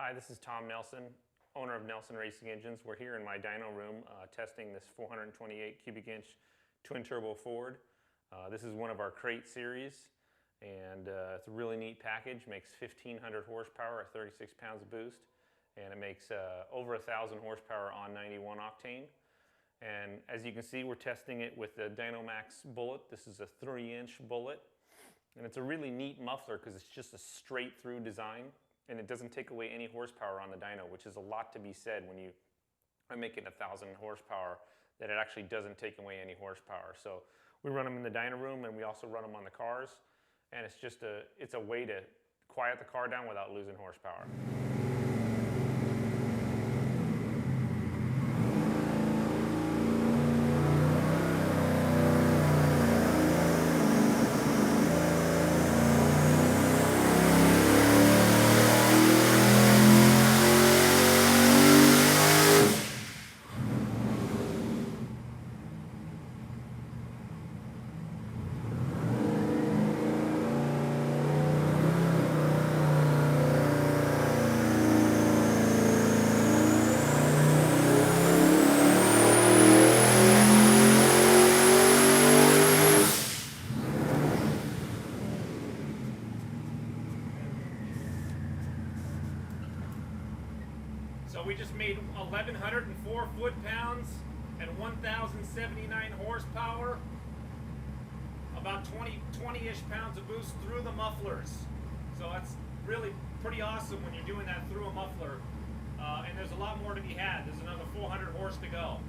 Hi, this is Tom Nelson, owner of Nelson Racing Engines. We're here in my dyno room testing this 428 cubic inch twin turbo Ford. This is one of our crate series, and it's a really neat package. Makes 1,500 horsepower at 36 pounds of boost, and it makes over 1,000 horsepower on 91 octane. And as you can see, we're testing it with the DynoMax bullet. This is a 3-inch bullet, and it's a really neat muffler because it's just a straight through design, and it doesn't take away any horsepower on the dyno, which is a lot to be said when you are making 1,000 horsepower, that it actually doesn't take away any horsepower. So we run them in the dyno room, and we also run them on the cars, and it's a way to quiet the car down without losing horsepower. So we just made 1,104 foot-pounds and 1,079 horsepower, about 20-ish pounds of boost through the mufflers. So that's really pretty awesome when you're doing that through a muffler. And there's a lot more to be had. There's another 400 horse to go.